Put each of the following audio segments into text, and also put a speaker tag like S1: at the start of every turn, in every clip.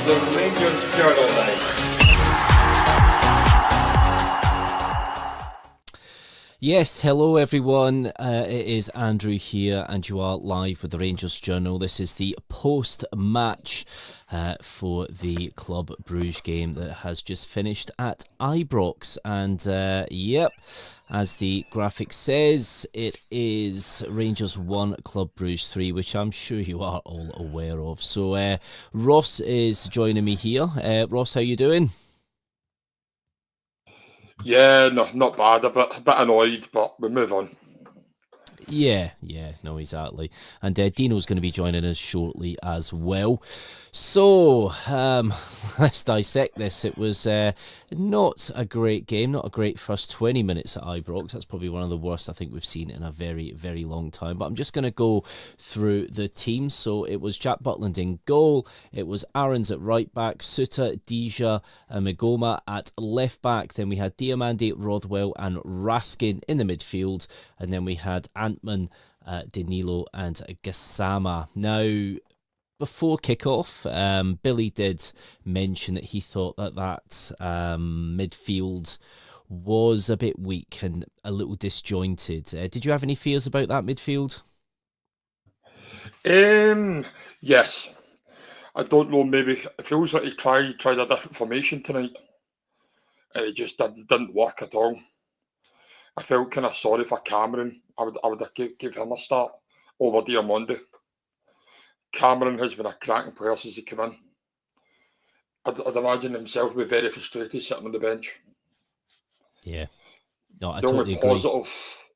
S1: the Rangers Journal Night.
S2: Yes, hello everyone. It is Andrew here, and you are live with the Rangers Journal. This is the post-match for the Club Brugge game that has just finished at Ibrox. And yep, as the graphic says, it is Rangers 1, Club Brugge 3, which I'm sure you are all aware of. So Ross is joining me here. Ross, how you doing?
S3: Yeah, no, not bad. A bit annoyed, but we move on.
S2: Yeah, no, exactly. And Dino's going to be joining us shortly as well. So, let's dissect this. It was not a great game, not a great first 20 minutes at Ibrox. That's probably one of the worst I think we've seen in a very, very long time. But I'm just going to go through the teams. So it was Jack Butland in goal. It was Aarons at right back, Suter, Dija, and Migoma at left back. Then we had Diamande, Rothwell, and Raskin in the midfield. And then we had Antman, Danilo, and Gassama. Now, before kickoff, Billy did mention that he thought that midfield was a bit weak and a little disjointed. Did you have any fears about that midfield?
S3: Yes. I don't know, maybe it feels like he tried a different formation tonight. And it just didn't work at all. I felt kind of sorry for Cameron. I would have give him a start over Diamande. Cameron has been a cracking player since he came in. I'd imagine himself would be very frustrated sitting on the bench.
S2: Yeah. No, I
S3: the
S2: totally
S3: only
S2: agree.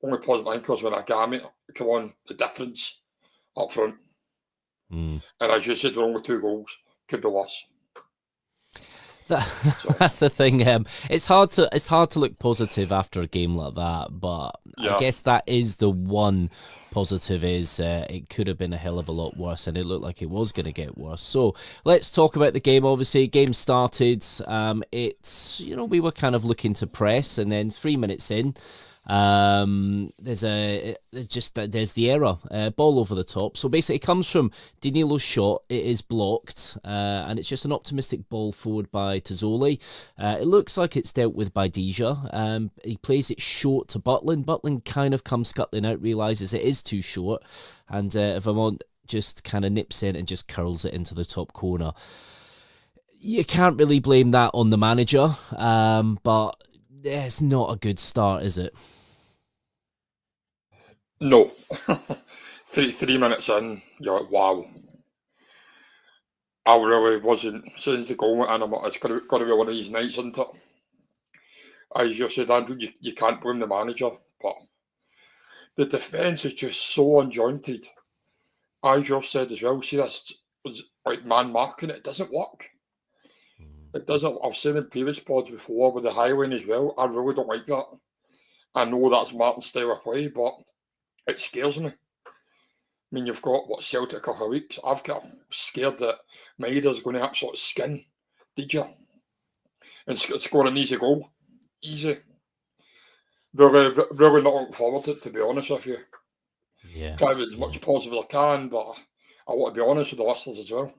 S3: Only positive thing was when Agami come on, the difference up front. And as you said, we're only 2 goals. Could be worse.
S2: That's the thing. It's hard to look positive after a game like that, but yeah. I guess that is the one positive is it could have been a hell of a lot worse, and it looked like it was going to get worse. So let's talk about the game. Obviously, game started. It's we were kind of looking to press, and then 3 minutes in, there's the error, ball over the top. So basically it comes from Danilo's shot. It is blocked, and it's just an optimistic ball forward by Tazzoli. It looks like it's dealt with by Dija. He plays it short to Butland. Butland kind of comes scuttling out, realises it is too short, and Vermont just kind of nips in and just curls it into the top corner. You can't really blame that on the manager, but it's not a good start, is it?
S3: No. 3 minutes in, you're like, wow. I really wasn't, since the goal went in, it's got to be one of these nights, isn't it? As you said, Andrew, you can't blame the manager, but the defence is just so unjointed. As you've said as well, see, this was like man marking, it doesn't work. It doesn't. I've seen in previous pods before with the high line as well. I really don't like that. I know that's Martin's style of play, but it scares me. I mean, you've got, Celtic a couple of weeks. I've got scared that Maida's going to absolutely skin Dija and score an easy goal. Easy. Really not looking forward to it, to be honest with you.
S2: Yeah.
S3: Try to be as much positive as I can, but I want to be honest with the listeners as well.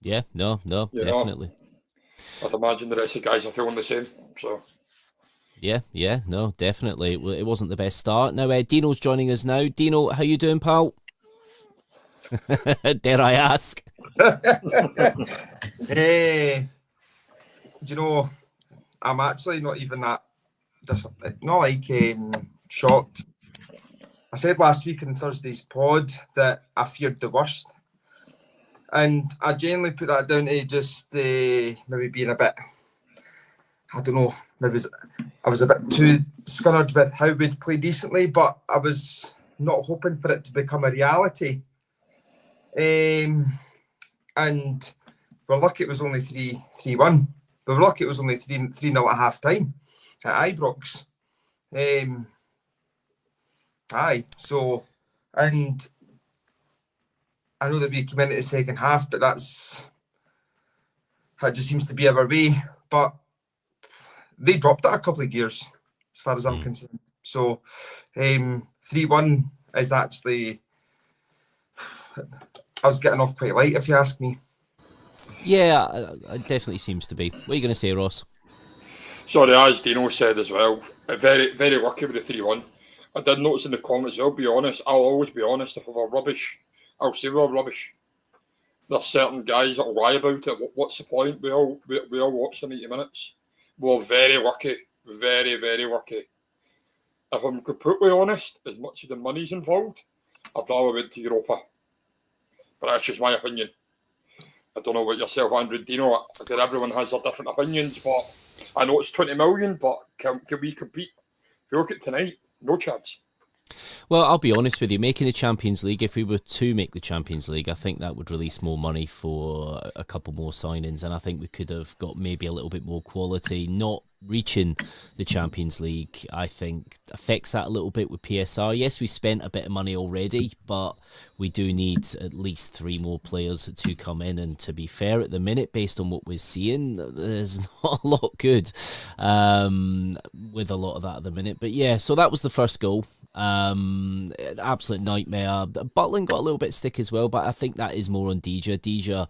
S2: Yeah, no, definitely.
S3: I'd imagine the rest of the guys are feeling the same, so...
S2: Yeah, no, definitely. It wasn't the best start. Now, Dino's joining us now. Dino, how you doing, pal? Dare I ask?
S4: Hey, do you know, I'm actually not even that, shocked. I said last week in Thursday's pod that I feared the worst. And I genuinely put that down to just maybe being a bit, I don't know, maybe I was a bit too scunnered with how we'd played recently, but I was not hoping for it to become a reality. And we're lucky it was only 3-1. We were lucky it was only 3-0 at half time at Ibrox. So, and I know that we came in at the second half, but that just seems to be our way. But they dropped it a couple of gears, as far as I'm concerned. So, 3-1 is actually, I was getting off quite light, if you ask me.
S2: Yeah, it definitely seems to be. What are you going to say, Ross?
S3: Sorry, as Dino said as well, very, very lucky with the 3-1. I did notice in the comments, I'll be honest, I'll always be honest, if we were rubbish, I'll say we were rubbish. There's certain guys that'll lie about it. What's the point? We all watched the 90 minutes. We were very lucky, very, very lucky. If I'm completely honest, as much as the money's involved, I'd rather went to Europa. But that's just my opinion. I don't know what yourself, Andrew, Dino. Again, everyone has their different opinions, but I know it's 20 million, but can we compete? If you look at tonight, no chance.
S2: Well, I'll be honest with you, making the Champions League, if we were to make the Champions League, I think that would release more money for a couple more signings, and I think we could have got maybe a little bit more quality. Not reaching the Champions League, I think, affects that a little bit with PSR. Yes, we spent a bit of money already, but we do need at least 3 more players to come in, and to be fair, at the minute, based on what we're seeing, there's not a lot good with a lot of that at the minute. But yeah, so that was the first goal. Absolute nightmare. Butland got a little bit stick as well, but I think that is more on Deja.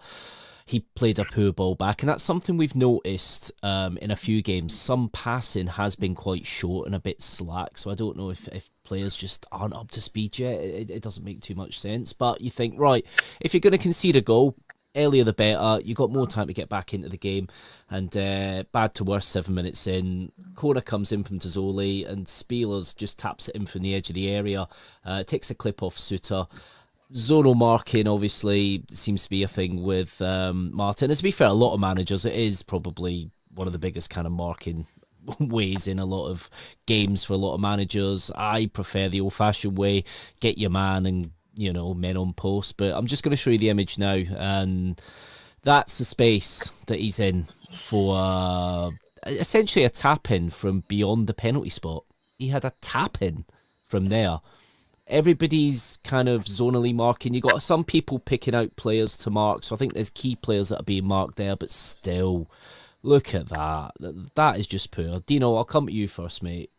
S2: He played a poor ball back, and that's something we've noticed in a few games. Some passing has been quite short and a bit slack, so I don't know if players just aren't up to speed yet. It doesn't make too much sense, but you think, right, if you're going to concede a goal, earlier the better. You got more time to get back into the game, and bad to worse, 7 minutes in, corner comes in from Tazzoli, and Spielers just taps it in from the edge of the area, takes a clip off Suter. Zonal marking obviously seems to be a thing with Martin. And to be fair, a lot of managers, it is probably one of the biggest kind of marking ways in a lot of games for a lot of managers. I prefer the old-fashioned way, get your man and men on post. But I'm just going to show you the image now, and that's the space that he's in for essentially a tap-in from beyond the penalty spot. He had a tap-in from there. Everybody's kind of zonally marking. You got some people picking out players to mark, so I think there's key players that are being marked there, but still, look at that. That is just poor. Dino, I'll come to you first, mate.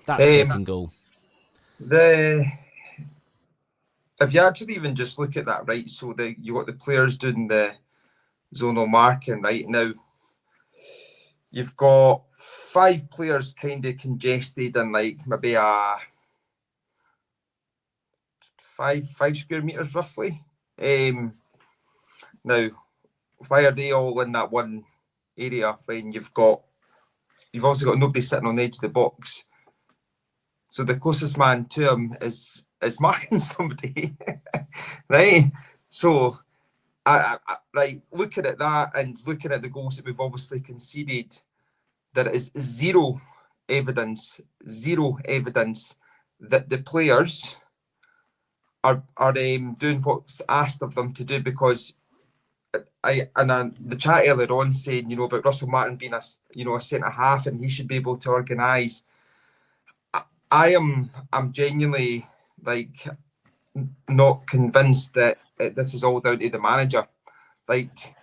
S2: That second goal.
S4: If you actually even just look at that, right, so you got the players doing the zonal marking, right? Now, you've got 5 players kind of congested in like maybe a 5 square meters roughly. Now, why are they all in that one area when you've also got nobody sitting on the edge of the box? So the closest man to him is marking somebody, right? So, right, looking at that and looking at the goals that we've obviously conceded, there is zero evidence that the players are doing what's asked of them to do, because the chat earlier on saying about Russell Martin being a centre half and he should be able to organise. I'm genuinely like not convinced that this is all down to the manager. Like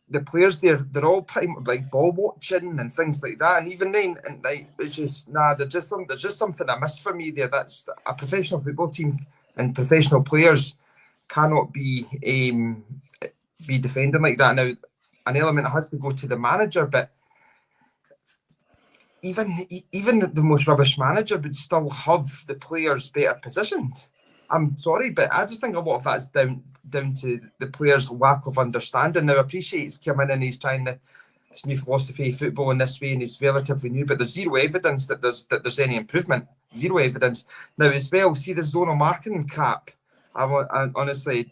S4: the players they're all pretty much like ball watching and things like that, and even then, and like it's just there's just something I missed for me there. That's a professional football team, and professional players cannot be defending like that. Now, an element has to go to the manager, but even the most rubbish manager would still have the players better positioned. I'm sorry, but I just think a lot of that's down to the players' lack of understanding. Now, I appreciate he's come in and he's trying this new philosophy of football in this way, and he's relatively new, but there's zero evidence that there's any improvement. Zero evidence. Now, as well, see the zonal marking crap. I honestly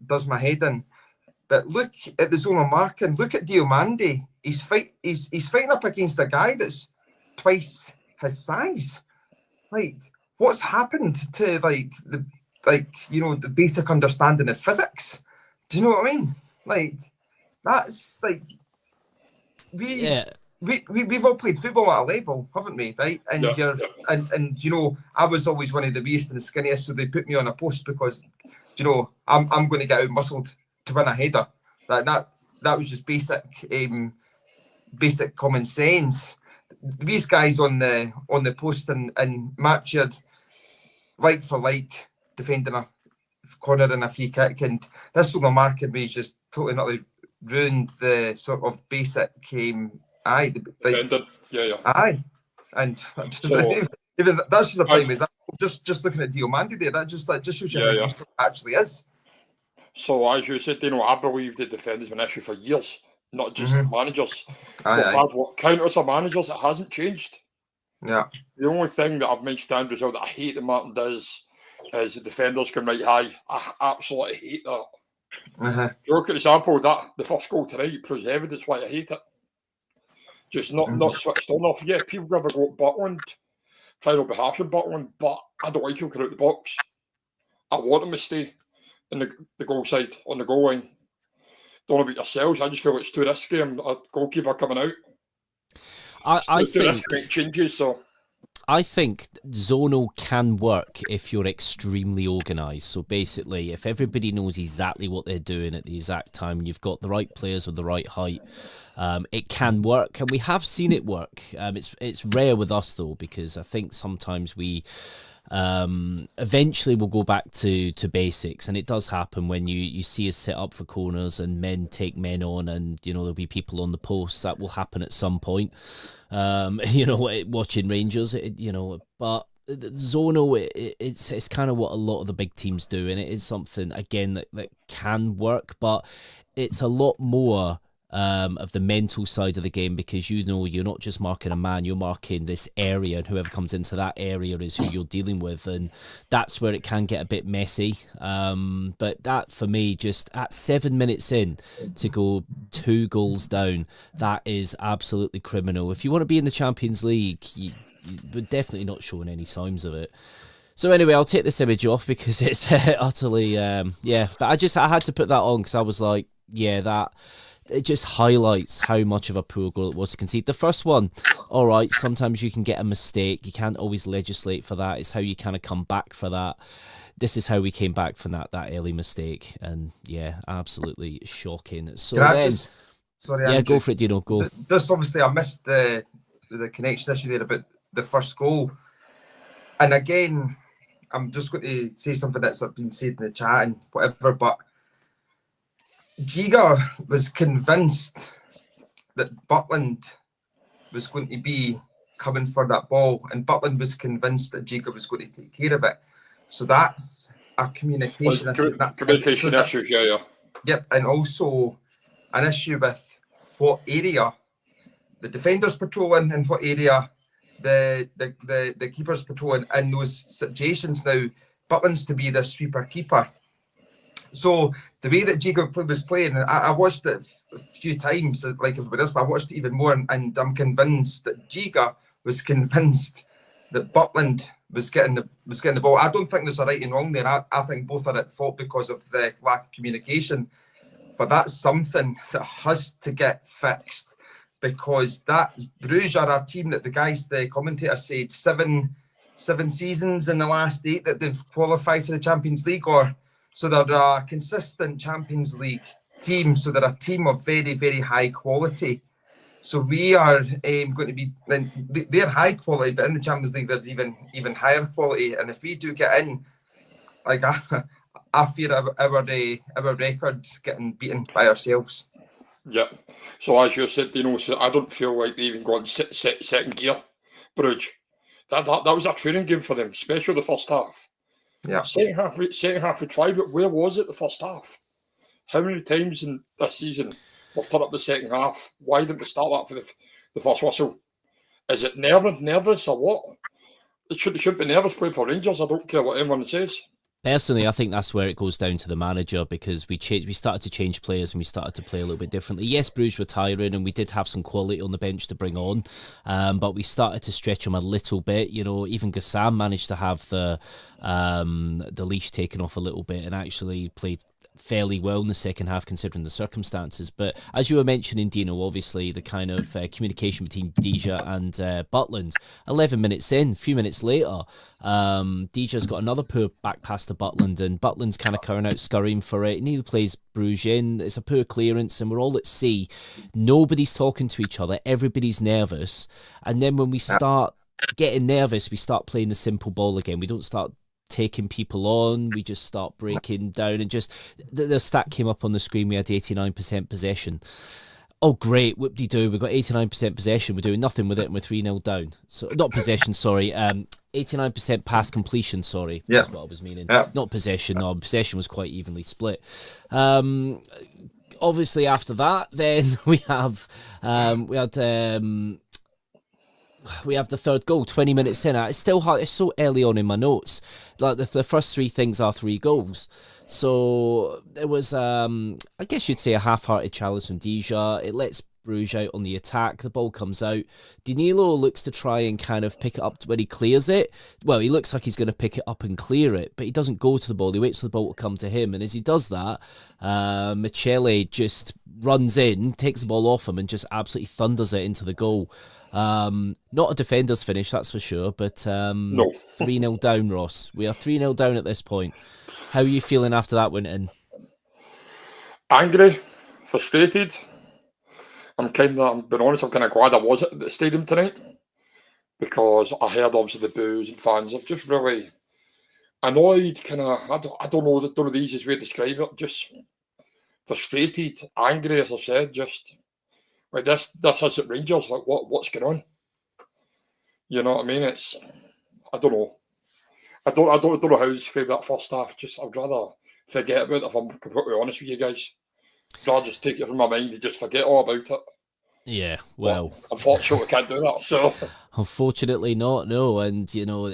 S4: does my head in. But look at the zonal marking. Look at Diomande. He's fighting up against a guy that's twice his size. Like, what's happened to the basic understanding of physics? Do you know what I mean? Like, that's like we've all played football at a level, haven't we? Right? And I was always one of the weakest and skinniest, so they put me on a post because I'm going to get out muscled to win a header. That was just basic common sense. These guys on the post and matched like for like defending a corner and a free kick, and this one marking me just totally not ruined the sort of basic aye, aye, and just, even that's just a prime example. Just looking at Diomande there, that just shows you how useful it actually is.
S3: So as you said, I believe the defenders been an issue for years, not just managers. What counters are managers, it hasn't changed.
S4: Yeah.
S3: The only thing that I've mentioned, Andrew, that I hate that Martin does is the defenders come right high. I absolutely hate that. You look at the example that the first goal tonight proves evidence why I hate it. Just not switched on off. Yeah, people never go at Butland, trying to be harsh on Butland, but I don't like him coming out the box. I want him to stay in the goal side, on the goal line. Don't know about yourselves. I just feel it's too risky. I'm a goalkeeper coming out.
S2: I think
S3: changes. So
S2: I think zonal can work if you're extremely organised. So basically, if everybody knows exactly what they're doing at the exact time, and you've got the right players with the right height, it can work, and we have seen it work. It's rare with us though, because I think sometimes we eventually we'll go back to basics, and it does happen when you see us set up for corners and men take men on, and there'll be people on the posts. That will happen at some point. Watching Rangers, but zonal, it's kind of what a lot of the big teams do, and it is something again that can work, but it's a lot more of the mental side of the game, because you're not just marking a man, you're marking this area, and whoever comes into that area is who you're dealing with, and that's where it can get a bit messy. But that, for me, just at 7 minutes in to go 2 goals down, that is absolutely criminal. If you want to be in the Champions League, we're definitely not showing any signs of it. So anyway, I'll take this image off because it's utterly but I had to put that on because I was like, that it just highlights how much of a poor goal it was to concede. The first one, all right, sometimes you can get a mistake. You can't always legislate for that. It's how you kind of come back for that. This is how we came back from that early mistake. And, absolutely shocking. So then...
S4: Sorry, Andrew.
S2: Go for it, Dino, go.
S4: Just obviously, I missed the connection issue there about the first goal. And again, I'm just going to say something that's been said in the chat and whatever, but Giga was convinced that Butland was going to be coming for that ball, and Butland was convinced that Giga was going to take care of it. So that's a communication issue.
S3: Communication issue, yeah.
S4: Yep, and also an issue with what area the defenders patrolling and what area the keepers patrolling in those situations. Now, Butland's to be the sweeper keeper. So the way that Jacob was playing, I watched it a few times, like everybody else, but I watched it even more, and I'm convinced that Giga was convinced that Butland was getting the ball. I don't think there's a right and wrong there. I think both are at fault because of the lack of communication. But that's something that has to get fixed, because that Brugge are a team that the commentator said 7 seasons in the last 8 that they've qualified for the Champions League, so they're a consistent Champions League team. So they're a team of very, very high quality. So we are going to be, they're high quality, but in the Champions League there's even higher quality. And if we do get in, like I fear our record getting beaten by ourselves.
S3: Yeah. So as you said, so I don't feel like they even got second gear, Brugge. That was a training game for them, especially the first half.
S4: Yeah.
S3: Second half we tried, but where was it the first half? How many times in this season we've turned up the second half? Why didn't we start that for the first whistle? Is it nervous or what? It should be nervous playing for Rangers. I don't care what anyone says.
S2: Personally, I think that's where it goes down to the manager, because we started to change players and we started to play a little bit differently. Yes, Brugge were tiring and we did have some quality on the bench to bring on, but we started to stretch them a little bit. Even Gassam managed to have the leash taken off a little bit and actually played fairly well in the second half considering the circumstances. But as you were mentioning, Dino, obviously the kind of communication between Deja and Butland, 11 minutes in, a few minutes later, Deja's got another poor back pass to Butland, and Butland's kind of curring out, scurrying for it. Neither plays Brugge in. It's a poor clearance and we're all at sea. Nobody's talking to each other. Everybody's nervous. And then when we start getting nervous, we start playing the simple ball again. We don't start taking people on. We just start breaking down, and just the stat came up on the screen. We had 89% possession. Oh, great, whoop-de-doo, we've got 89% possession, we're doing nothing with it, and we're 3-0 down. So, not possession, sorry, 89% pass completion, sorry, that's what I was meaning. Not possession, no, possession was quite evenly split. Obviously, after that, then we have the third goal, 20 minutes in. It's still hard, it's so early on in my notes. Like, the first three things are 3 goals. So there was, I guess you'd say, a half-hearted challenge from Dija. It lets Brugge out on the attack. The ball comes out. Danilo looks to try and kind of pick it up when he clears it. Well, he looks like he's going to pick it up and clear it, but he doesn't go to the ball. He waits for the ball to come to him. And as he does that, Michele just runs in, takes the ball off him, and just absolutely thunders it into the goal. Not a defender's finish, that's for sure, but
S3: No.
S2: 3-0 down, Ross. We are 3-0 down at this point. How are you feeling after that went in?
S3: Angry, frustrated. I'm being honest, I'm kind of glad I was at the stadium tonight, because I heard obviously the boos and fans. I'm just really annoyed, kind of, I don't know the easiest way to describe it, just frustrated, angry, as I said, just like this is at Rangers, like what's going on? You know what I mean? It's, I don't know. I don't know how to describe that first half. Just, I'd rather forget about it, if I'm completely honest with you guys. I'd rather just take it from my mind and just forget all about it.
S2: Yeah, well,
S3: but unfortunately, we can't do that. So,
S2: unfortunately, not. No, and you know,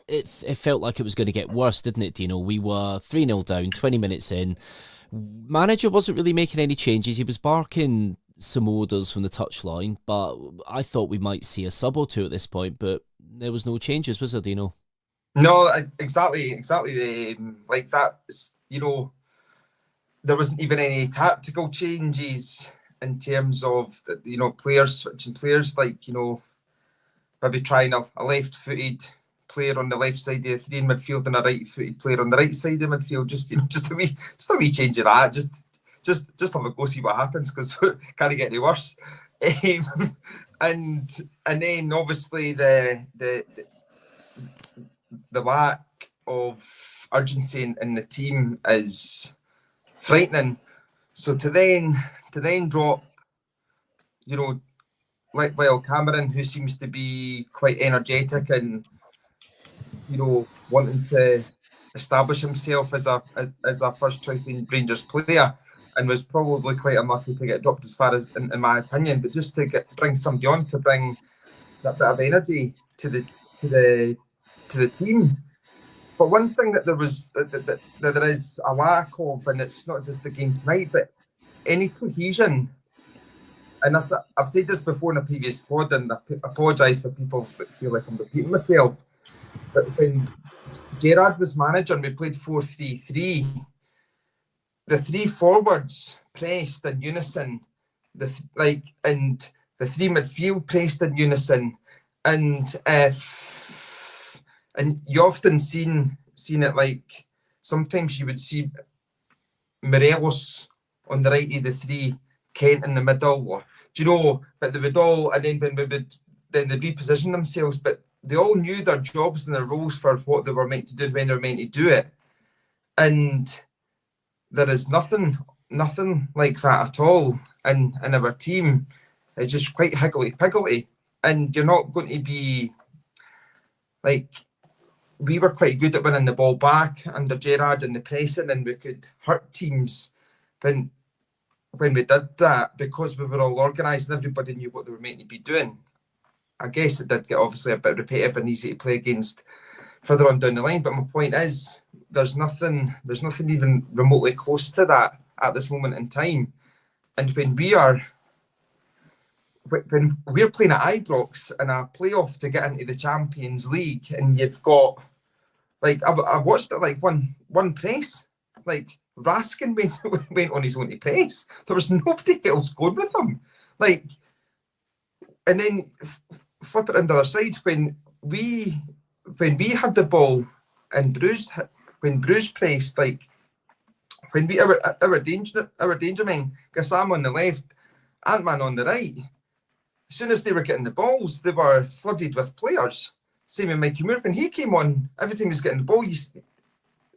S2: it felt like it was going to get worse, didn't it? Dino? We were 3-0 down, 20 minutes in. Manager wasn't really making any changes. He was barking some orders from the touchline, but I thought we might see a sub or two at this point. But there was no changes, was there, Dino?
S4: No, exactly. Like that, you know, there wasn't even any tactical changes in terms of, you know, players switching players, like, you know, maybe trying a left-footed player on the left side of the three in midfield and a right-footed player on the right side of midfield. Just, you know, just a wee change of that. Just have a go, see what happens, because can't get any worse. And then obviously the lack of urgency in the team is frightening. So to then drop, you know, like Lyle Cameron, who seems to be quite energetic and, you know, wanting to establish himself as a first choice Rangers player, and was probably quite unlucky to get dropped as far as, in my opinion. But just to bring somebody on to bring that bit of energy to the team. But one thing that there is a lack of, and it's not just the game tonight, but any cohesion. And I've said this before in a previous pod, and I apologise for people that feel like I'm repeating myself. But when Gerrard was manager and we played 4-3-3, the three forwards pressed in unison, and the three midfield pressed in unison, and you often seen it, like sometimes you would see Morelos on the right of the three, Kent in the middle, or, do you know, but they would all, and then when they'd reposition themselves, but they all knew their jobs and their roles for what they were meant to do and when they were meant to do it. And there is nothing like that at all in our team. It's just quite higgledy-piggledy. And you're not going to be, like, we were quite good at winning the ball back under Gerrard and the pressing, and we could hurt teams when we did that, because we were all organised and everybody knew what they were meant to be doing. I guess it did get obviously a bit repetitive and easy to play against further on down the line, but my point is there's nothing even remotely close to that at this moment in time. And when we're playing at Ibrox in a playoff to get into the Champions League, and you've got, like, I watched it, like one press, like Raskin went on his own to press. There was nobody else going with him. Like, and then flip it on the other side, when we had the ball and when Bruce pressed, like, when we our danger men, Gassam on the left, Ant-Man on the right, as soon as they were getting the balls, they were flooded with players. same with Mikey Moore, when he came on, every time he was getting the ball,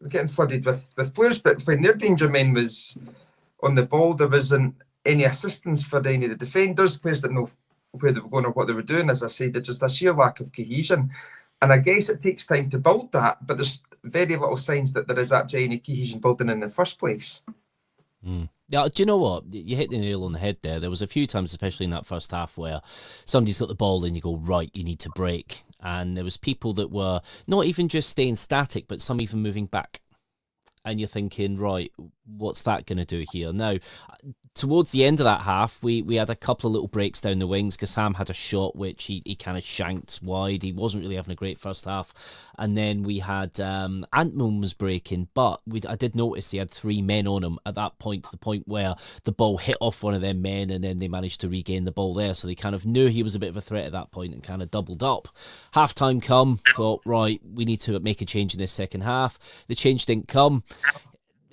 S4: getting flooded with players, but when their danger men was on the ball, there wasn't any assistance for any of the defenders. Players didn't know where they were going or what they were doing. As I said, it's just a sheer lack of cohesion. And I guess it takes time to build that, but there's very little signs that there is actually any cohesion building in the first place.
S2: Yeah, do you know what? You hit the nail on the head there. There was a few times, especially in that first half, where somebody's got the ball and you go, right, you need to break. And there was people that were not even just staying static, but some even moving back. And you're thinking, right, what's that going to do here? Now, towards the end of that half, we had a couple of little breaks down the wings. Gassam had a shot which he kind of shanked wide. He wasn't really having a great first half. And then we had Antman was breaking, but I did notice he had 3 men on him at that point, to the point where the ball hit off one of them men and then they managed to regain the ball there. So they kind of knew he was a bit of a threat at that point and kind of doubled up. Half-time come, thought, right, we need to make a change in this second half. The change didn't come.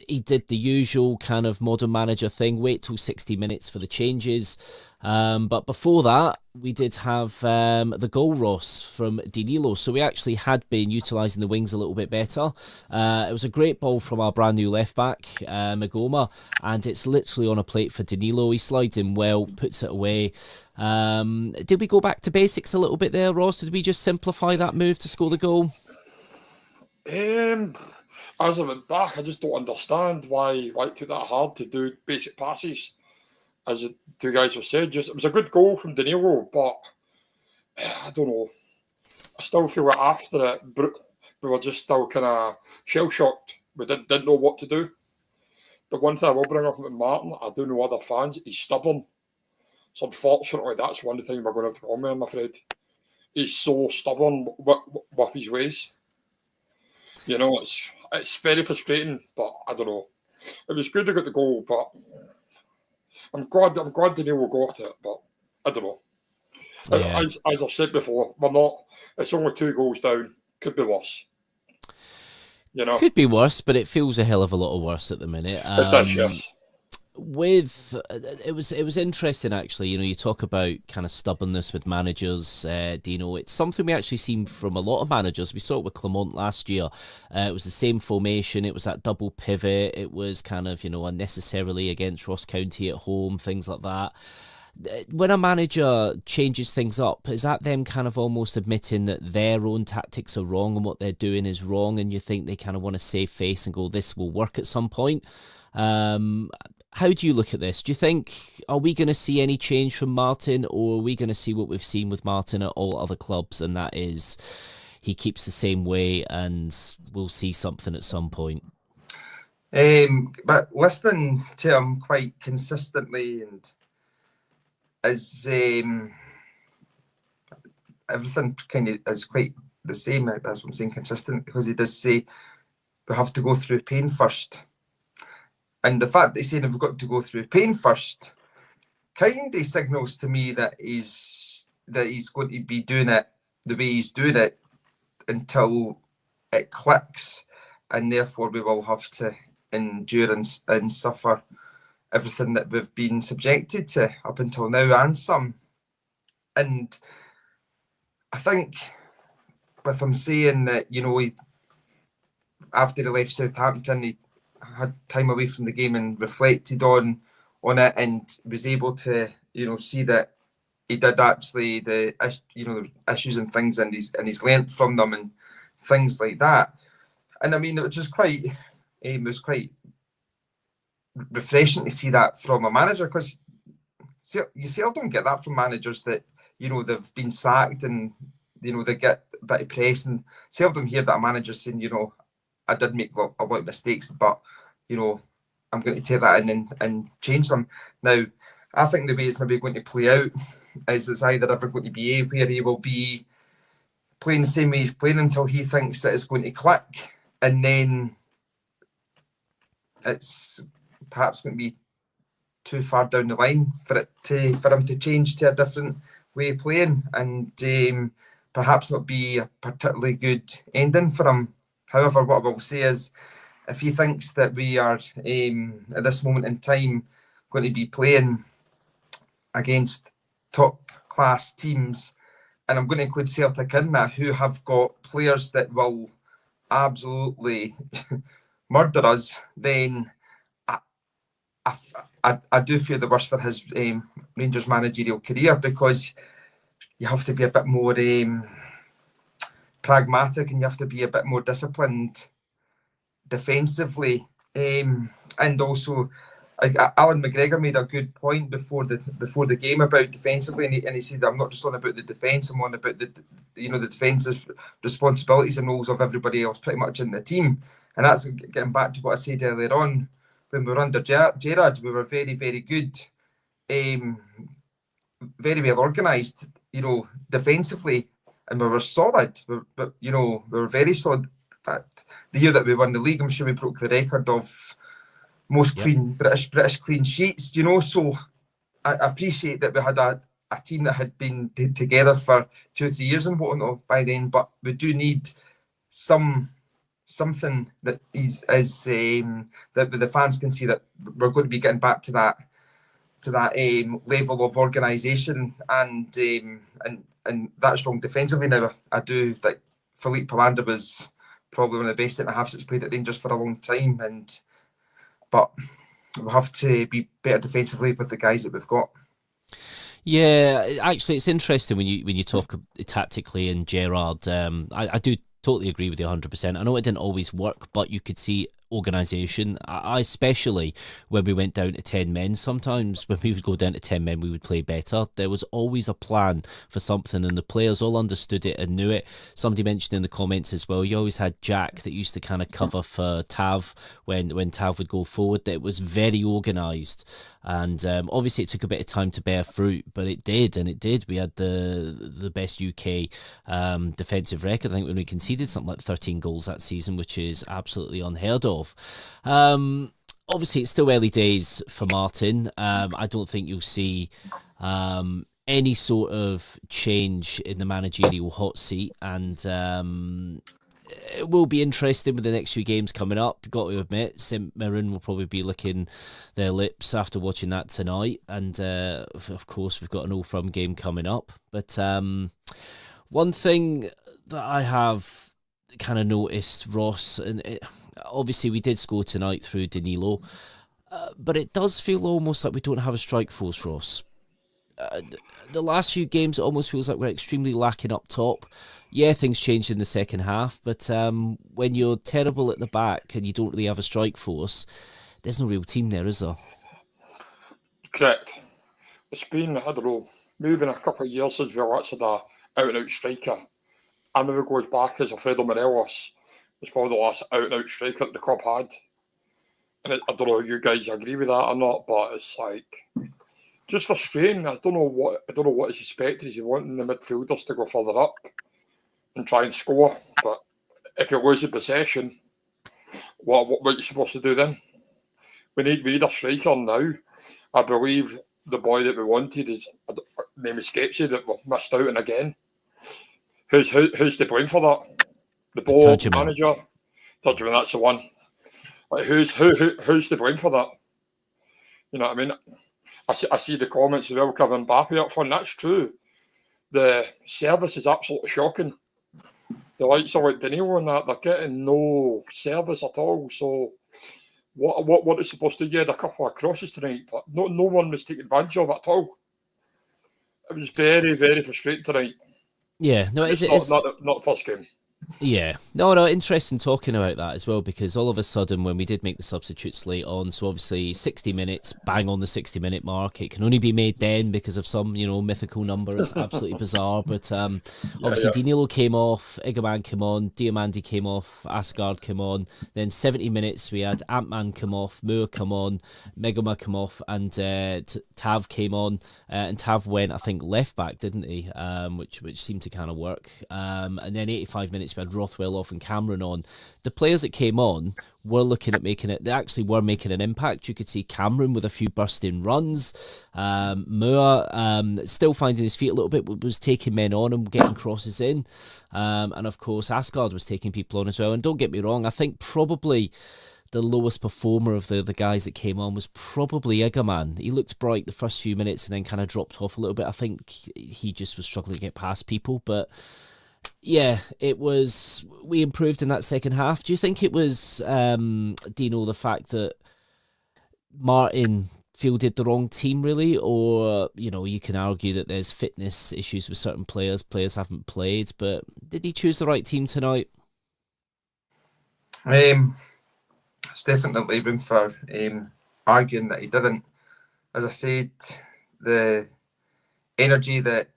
S2: He did the usual kind of modern manager thing, wait till 60 minutes for the changes. But before that, we did have the goal, Ross, from Danilo. So we actually had been utilising the wings a little bit better. It was a great ball from our brand new left-back, Magoma, and it's literally on a plate for Danilo. He slides in well, puts it away. Did we go back to basics a little bit there, Ross? Did we just simplify that move to score the goal?
S3: As I went back, I just don't understand why it took that hard to do basic passes. As the two guys have said, it was a good goal from Danilo, but I don't know. I still feel like after it, we were just still kind of shell-shocked. We didn't know what to do. But one thing I will bring up with Martin, I do know other fans, he's stubborn. So unfortunately, that's one thing we're going to have to go on with, I'm afraid. He's so stubborn with his ways. You know, it's very frustrating, but I don't know. It was good to get the goal, but I'm glad Danilo got it, but I don't know. Yeah. As I've said before, it's only 2 goals down. Could be worse. You know,
S2: could be worse, but it feels a hell of a lot worse at the minute.
S3: It does, yes.
S2: It was interesting actually. You know, you talk about kind of stubbornness with managers, Dino. It's something we actually seen from a lot of managers. We saw it with Clermont last year. It was the same formation. It was that double pivot. It was kind of, you know, unnecessarily against Ross County at home, things like that. When a manager changes things up, is that them kind of almost admitting that their own tactics are wrong and what they're doing is wrong, and you think they kind of want to save face and go, this will work at some point? How do you look at this? Do you think, are we going to see any change from Martin, or are we going to see what we've seen with Martin at all other clubs, and that is he keeps the same way and we'll see something at some point?
S4: But listening to him quite consistently, and as everything kind of is quite the same, as I'm saying, consistent, because he does say we have to go through pain first. And the fact that he's saying we've got to go through pain first kind of signals to me that he's going to be doing it the way he's doing it until it clicks, and therefore we will have to endure and suffer everything that we've been subjected to up until now and some. And I think with him saying that, you know, after he left Southampton, he had time away from the game and reflected on it, and was able to, you know, see that he did actually the issues and things, and he's learnt from them and things like that. And I mean, it was just quite refreshing to see that from a manager, because you seldom get that from managers that, you know, they've been sacked and, you know, they get a bit of press, and seldom hear that a manager saying, you know, I did make a lot of mistakes, but, you know, I'm going to take that in and change them. Now, I think the way it's maybe going to play out is it's either ever going to be where he will be playing the same way he's playing until he thinks that it's going to click, and then it's perhaps going to be too far down the line for him to change to a different way of playing, and perhaps not be a particularly good ending for him. However, what I will say is, if he thinks that we are at this moment in time going to be playing against top class teams and I'm going to include Celtic in that, who have got players that will absolutely murder us, then I do fear the worst for his Rangers managerial career, because you have to be a bit more pragmatic, and you have to be a bit more disciplined defensively. And also, Alan McGregor made a good point before the game about defensively, and he said, I'm not just on about the defence, I'm on about the defensive responsibilities and roles of everybody else pretty much in the team. And that's getting back to what I said earlier on. When we were under Gerrard, we were very, very good, very well organised, defensively, and we were solid. We were very solid. The year that we won the league, I'm sure we broke the record of most clean British clean sheets. So I appreciate that we had a team that had been together for 2 or 3 years and whatnot by then, but we do need something that that the fans can see that we're going to be getting back to that level of organisation and that strong defensively. Now I do think Philippe Palander was probably one of the best centre-halves that's played at Rangers for a long time, but we'll have to be better defensively with the guys that we've got.
S2: Yeah, actually, it's interesting when you talk tactically in Gerrard. I do totally agree with you 100%. I know it didn't always work, but you could see organisation. I especially when we went down to 10 men, sometimes when we would go down to 10 men we would play better. There was always a plan for something, and the players all understood it and knew it. Somebody mentioned in the comments as well, you always had Jack that used to kind of cover for Tav when Tav would go forward. That it was very organised, and obviously it took a bit of time to bear fruit, but it did. We had the best UK defensive record. I think when we conceded something like 13 goals that season, which is absolutely unheard of. Obviously it's still early days for Martin. I don't think you'll see any sort of change in the managerial hot seat, and it will be interesting with the next few games coming up. Got to admit, St Mirren will probably be licking their lips after watching that tonight, and of course we've got an Old Firm game coming up. But one thing that I have kind of noticed, Ross, and obviously we did score tonight through Danilo, but it does feel almost like we don't have a strike force, Ross. The last few games, it almost feels like we're extremely lacking up top. Yeah, things changed in the second half, but when you're terrible at the back and you don't really have a strike force, there's no real team there, is there?
S3: Correct. It's been, I don't know, maybe been a couple of years since we actually had an out-and-out striker. I remember goes back as Alfredo Morelos was probably the last out-and-out striker that the club had. And I don't know if you guys agree with that or not, but it's like just frustrating. I don't know what is expected. Is he wanting the midfielders to go further up and try and score? But if you lose the possession, what are you supposed to do then? We need a striker now. I believe the boy that we wanted is name escapes you, that we missed out on again. Who's to blame for that? The board, manager, Tudgeman, that's the one. Like who's to blame for that? You know what I mean? I see the comments as well, Kevin Mbappe up front. That's true. The service is absolutely shocking. The likes of like Danilo and that, they're getting no service at all. So what is supposed to? You had a couple of crosses tonight, but no one was taking advantage of it at all. It was very, very frustrating tonight.
S2: Yeah, no,
S3: it's not the first game.
S2: Yeah, no, interesting talking about that as well, because all of a sudden when we did make the substitutes late on, so obviously 60 minutes, bang on the 60-minute mark, it can only be made then because of some, mythical number. It's absolutely bizarre, but obviously Danilo came off, Igaman came on, Diamandi came off, Asgard came on, then 70 minutes we had Ant-Man come off, Moore come on, Megama come off, and Tav came on, and Tav went, I think, left back, didn't he? Which seemed to kind of work, and then 85 minutes we had Rothwell off and Cameron on. The players that came on were looking at making it. They actually were making an impact. You could see Cameron with a few bursting runs. Moore still finding his feet a little bit, was taking men on and getting crosses in. And of course, Asgard was taking people on as well. And don't get me wrong, I think probably the lowest performer of the guys that came on was probably Igaman. He looked bright the first few minutes and then kind of dropped off a little bit. I think he just was struggling to get past people. But yeah, we improved in that second half. Do you think it was, Dino, the fact that Martin fielded the wrong team really, or you can argue that there's fitness issues with certain players haven't played, but did he choose the right team tonight?
S4: There's definitely room for arguing that he didn't. As I said, the energy that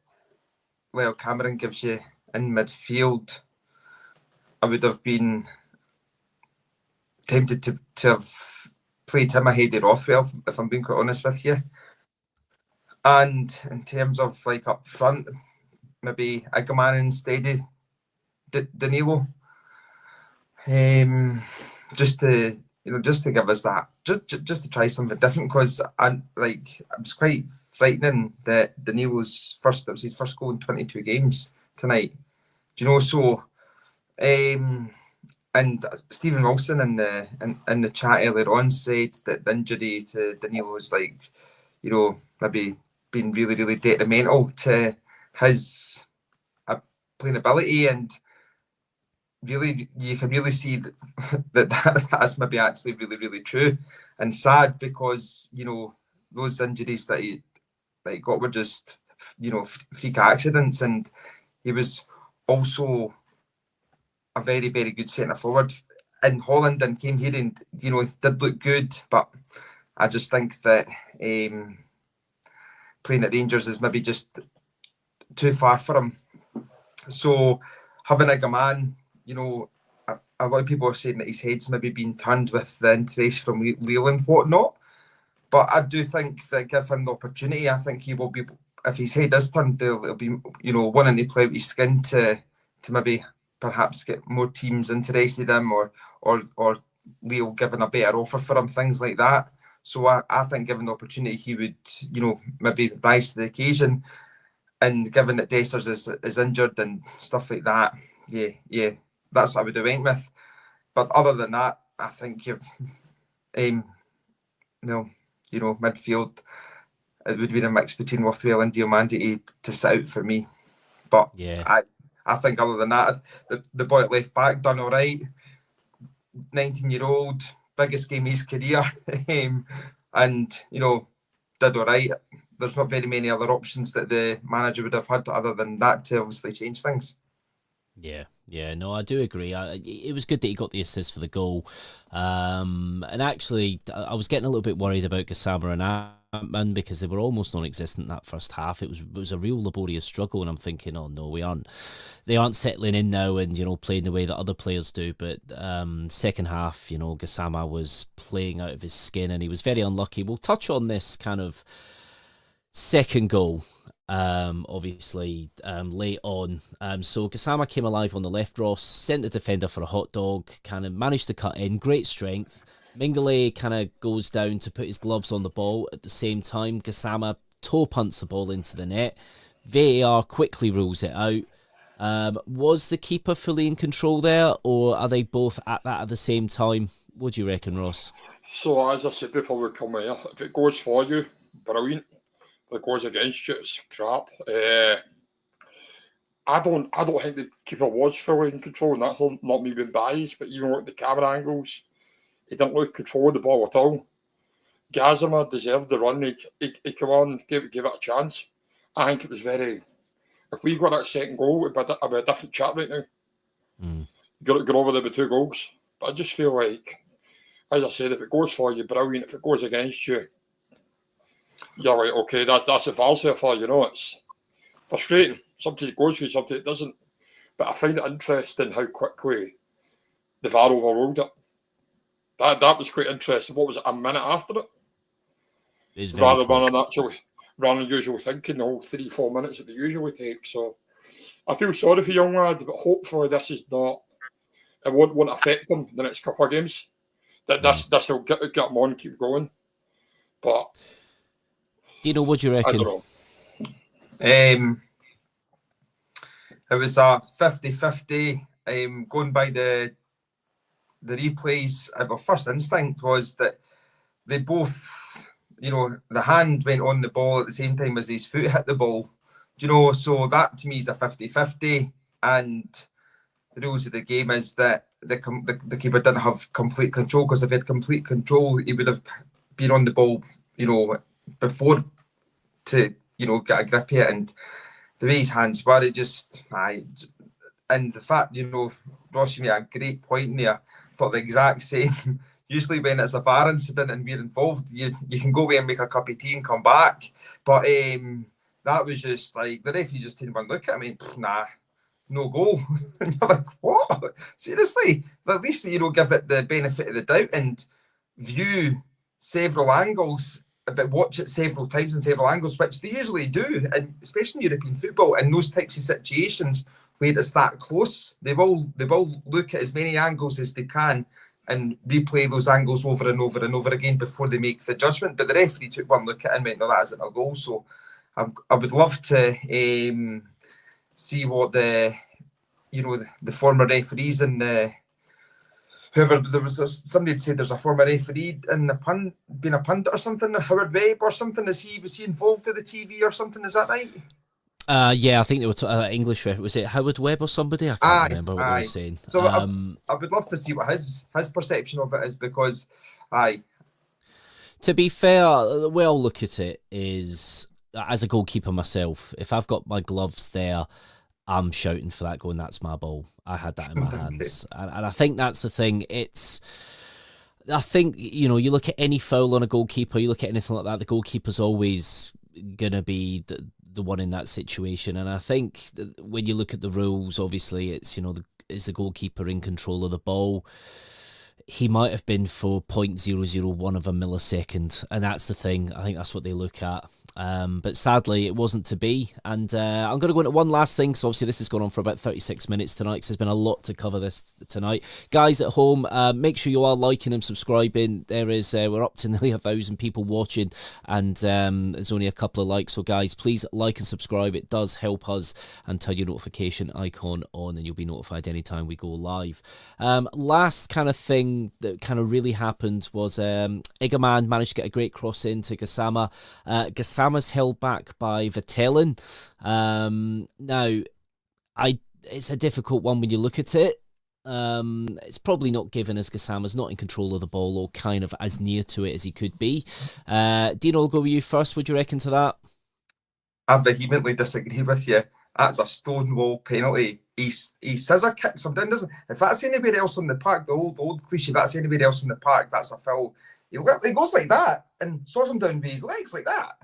S4: Lyle Cameron gives you in midfield, I would have been tempted to have played him ahead of Rothwell, if I'm being quite honest with you. And in terms of like up front, maybe Igaman instead of Danilo, just to give us that, just to try something different, because it was quite frightening that Danilo's that was his first goal in 22 games tonight. Do you know? So, and Stephen Wilson in the chat earlier on said that the injury to Danilo was maybe been really, really detrimental to his playing ability, and really you can really see that's maybe actually really, really true and sad, because those injuries that he got were just freak accidents, and he was also a very, very good centre forward in Holland and came here and did look good, but I just think that playing at Rangers is maybe just too far for him. So having a man, a lot of people are saying that his head's maybe been turned with the interest from Lille and whatnot, but I do think that give him the opportunity, I think he will be, if his head is turned, it'll be wanting to play out his skin to maybe perhaps get more teams interested in him, or Leo giving a better offer for him, things like that. So I think given the opportunity, he would maybe rise to the occasion, and given that Dessers is injured and stuff like that, yeah, that's what I would have went with. But other than that, I think you've midfield, it would be a mix between Rothwell and Diomande to sit out for me. But yeah, I think other than that, the boy at left back done all right. 19-year-old, biggest game of his career, and did all right. There's not very many other options that the manager would have had other than that to obviously change things.
S2: Yeah, no, I do agree. It was good that he got the assist for the goal. And actually, I was getting a little bit worried about Gassama and Antman because they were almost non-existent that first half. It was a real laborious struggle, and I'm thinking, oh no, they aren't settling in now and playing the way that other players do. But second half, Gassama was playing out of his skin, and he was very unlucky. We'll touch on this kind of second goal. Obviously, late on. So Gassama came alive on the left, Ross, sent the defender for a hot dog, kind of managed to cut in, great strength. Mingale kind of goes down to put his gloves on the ball. At the same time, Gassama toe punts the ball into the net. VAR quickly rules it out. Was the keeper fully in control there, or are they both at the same time? What do you reckon, Ross?
S3: So, as I said before we come here, if it goes for you, brilliant. If it goes against you, it's crap. I don't think the keeper was fully in control, and that's not me being biased, but even with the camera angles, he didn't look control of the ball at all. Gassama deserved the run. He came on, gave it a chance. I think it was very... If we got that second goal, it'd be a different chat right now. Got over there with 2 goals. But I just feel like, as I said, if it goes for you, brilliant. If it goes against you, you're right, okay, that's a valse for you, it's frustrating. Sometimes it goes for you, sometimes it doesn't. But I find it interesting how quickly the VAR overruled it. That was quite interesting. What was it, a minute after it? Rather than usual thinking, the whole 3-4 minutes that they usually take. So I feel sorry for the young lad, but hopefully this is not... It won't affect him the next couple of games. This will get him on, keep going. But...
S2: Dino, what do you reckon?
S3: I don't
S4: know. It was a 50-50. Going by the the replays, our first instinct was that they both, the hand went on the ball at the same time as his foot hit the ball. So that to me is a 50-50. And the rules of the game is that the keeper didn't have complete control, because if he had complete control, he would have been on the ball, before to, get a grip of it. And the way his hands were, it just, and the fact, Ross, you made a great point there. I thought the exact same. Usually when it's a VAR incident and we're involved, you can go away and make a cup of tea and come back. But that was just like, the referee just didn't want to look at me. Nah, no goal. And you're like, what? Seriously? At least, give it the benefit of the doubt and view several angles, but watch it several times in several angles, which they usually do, and especially in European football, in those types of situations where it's that close, they will look at as many angles as they can and replay those angles over and over and over again before they make the judgment. But the referee took one look at it and went, no, that isn't a goal. So I would love to see what the former referees and whoever, there was somebody said there's a former referee in the being a pundit or something, Howard Webb or something. Was he involved with the TV or something? Is that right?
S2: Yeah, I think they were English. Was it Howard Webb or somebody? I can't remember what they were saying.
S4: So I would love to see what his perception of it is, because
S2: to be fair, the way I'll look at it is, as a goalkeeper myself, if I've got my gloves there, I'm shouting for that, going, that's my ball. I had that in my hands. And I think that's the thing. I think, you look at any foul on a goalkeeper, you look at anything like that, the goalkeeper's always going to be the one in that situation. And I think when you look at the rules, obviously it's, is the goalkeeper in control of the ball? He might have been for 0.001 of a millisecond, and that's the thing. I think that's what they look at. But sadly, it wasn't to be. And I'm going to go into one last thing. So obviously this has gone on for about 36 minutes tonight, because there's been a lot to cover this tonight. Guys at home, make sure you are liking and subscribing. We're up to nearly 1,000 people watching, and there's only a couple of likes. So guys, please like and subscribe. It does help us, and turn your notification icon on, and you'll be notified anytime we go live. Last kind of thing that kind of really happened was Igaman managed to get a great cross into Gassama. Gassama's held back by Vitelin. Now, it's a difficult one when you look at it. It's probably not given, as Gassama's not in control of the ball, or kind of as near to it as he could be. Dean, I'll go with you first. Would you reckon to that?
S4: I vehemently disagree with you. That's a stonewall penalty. He scissor kicks him down, doesn't? If that's anybody else on the park, the old cliche, if that's anybody else on the park, that's a foul. He goes like that and saws him down with his legs like that.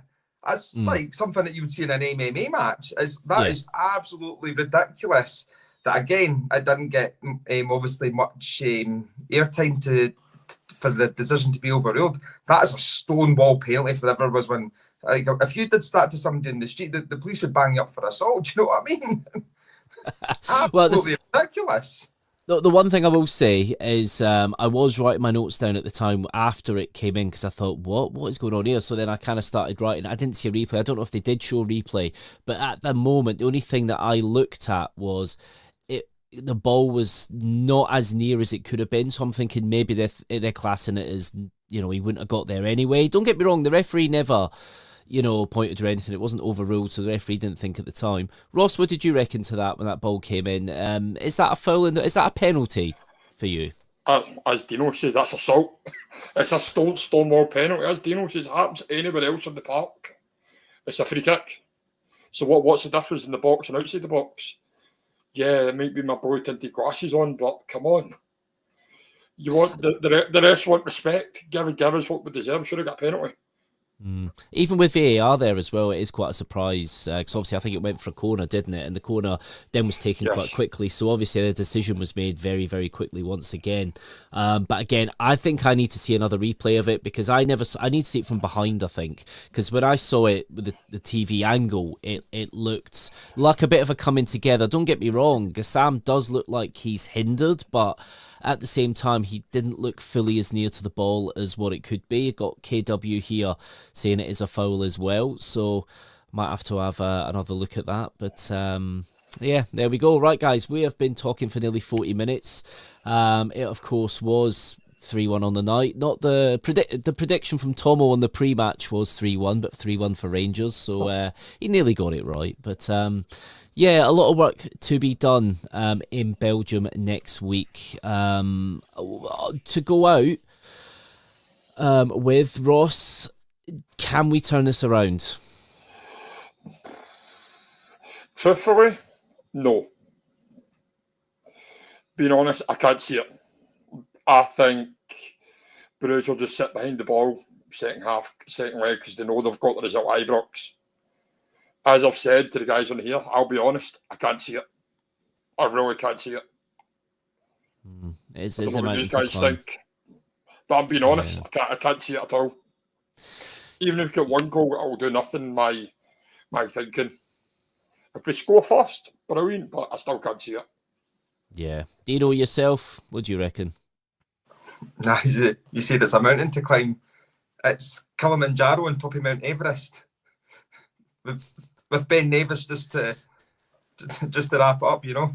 S4: That's like something that you would see in an MMA match. That is absolutely ridiculous. That again, it didn't get obviously much airtime for the decision to be overruled. That is a stonewall penalty if there ever was one. Like, if you did start to somebody in the street, the police would bang you up for assault. Do you know what I mean? Absolutely ridiculous.
S2: The one thing I will say is I was writing my notes down at the time after it came in, because I thought, what is going on here? So then I kind of started writing. I didn't see a replay. I don't know if they did show a replay, but at the moment, the only thing that I looked at was the ball was not as near as it could have been. So I'm thinking maybe they're classing it as, he wouldn't have got there anyway. Don't get me wrong, the referee never pointed or anything. It wasn't overruled, so the referee didn't think at the time. Ross, what did you reckon to that when that ball came in? Is that a foul? Is that a penalty for you?
S3: As Dino says, that's assault. It's a stonewall penalty. As Dino says, it happens to anybody else in the park. It's a free kick. So what's the difference in the box and outside the box? Yeah, it might be my boy tinted glasses on, but come on. You want the rest want respect. Give us what we deserve. Should have got a penalty.
S2: Even with VAR there as well, it is quite a surprise, because obviously I think it went for a corner, didn't it? And the corner then was taken quite quickly, so obviously the decision was made very, very quickly once again. But again, I think I need to see another replay of it, because I need to see it from behind, I think, because when I saw it with the TV angle, it looked like a bit of a coming together. Don't get me wrong, Gassam does look like he's hindered, but at the same time, he didn't look fully as near to the ball as what it could be. Got KW here saying it is a foul as well, so might have to have another look at that. But Yeah, there we go. Right, guys, we have been talking for nearly 40 minutes. It, of course, was 3-1 on the night. Not the prediction from Tomo on the pre-match was 3-1, but 3-1 for Rangers. So he nearly got it right. But yeah, a lot of work to be done in Belgium next week. To go out with Ross, can we turn this around?
S3: Truthfully, no. Being honest, I can't see it. I think Brugge will just sit behind the ball second leg, because they know they've got the result at Ibrox. As I've said to the guys on here, I'll be honest, I can't see it. I really can't see it.
S2: It's
S3: I don't
S2: a
S3: know what you
S2: mountain to
S3: guys
S2: climb.
S3: think, but I'm being honest, I can't see it at all. Even if we get one goal, it'll do nothing. My thinking. If we score first, brilliant, but I still can't see it.
S2: Yeah. Dino, yourself, what do you reckon?
S4: Nah, you said it's a mountain to climb. It's Kilimanjaro on top of Mount Everest. With Ben Nevis just to wrap it up, you know.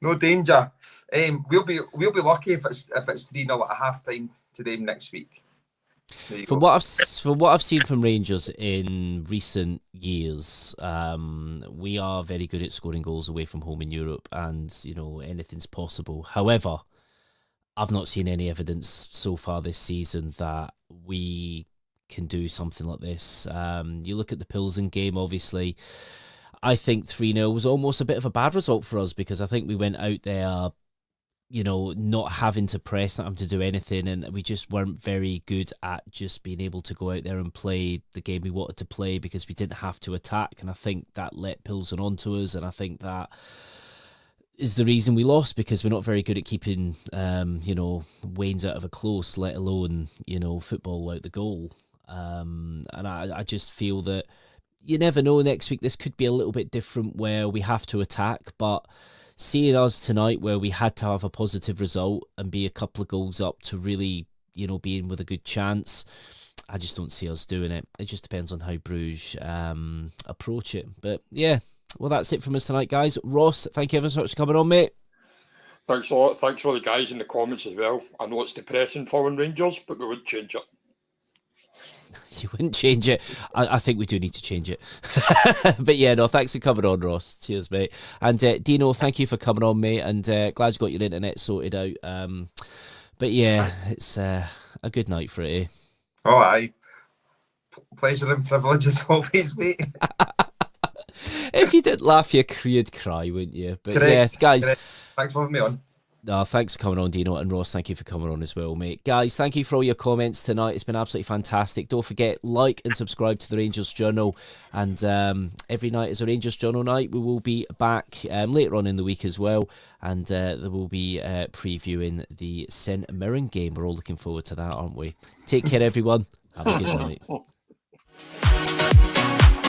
S4: No danger. We'll be lucky if it's 3-0 at half time to them next week.
S2: From what I've seen from Rangers in recent years, we are very good at scoring goals away from home in Europe, and you know anything's possible. However, I've not seen any evidence so far this season that we can do something like this. You look at the Pilsen game, obviously. I think 3-0 was almost a bit of a bad result for us because I think we went out there, you know, not having to press, not having to do anything, and we just weren't very good at just being able to go out there and play the game we wanted to play because we didn't have to attack, and I think that let Pilsen onto us, and I think that is the reason we lost, because we're not very good at keeping, you know, Wayne's out of a close, let alone, you know, football out the goal. And I just feel that you never know, next week this could be a little bit different where we have to attack, but seeing us tonight where we had to have a positive result and be a couple of goals up to really, you know, be in with a good chance, I just don't see us doing it. It just depends on how Bruges approach it. But yeah, well, that's it from us tonight, guys. Ross, thank you ever so much for coming on, mate.
S3: Thanks a lot. Thanks for the guys in the comments as well. I know it's depressing following Rangers, but we wouldn't change it.
S2: You wouldn't change it. I think we do need to change it. But yeah, no, thanks for coming on, Ross. Cheers, mate. And Dino, thank you for coming on, mate. And glad you got your internet sorted out. But yeah, it's a good night for it, eh?
S4: Oh, aye. Pleasure and privilege as always, mate.
S2: If you didn't laugh, you'd cry, wouldn't you? But
S4: Correct,
S2: yeah, guys.
S4: correct. Thanks for having me on.
S2: Thanks for coming on, Dino, and Ross, thank you for coming on as well, mate. Guys, thank you for all your comments tonight. It's been absolutely fantastic. Don't forget, like and subscribe to the Rangers Journal. And every night is a Rangers Journal night. We will be back later on in the week as well. And there will be previewing the St Mirren game. We're all looking forward to that, aren't we? Take care, everyone. Have a good night.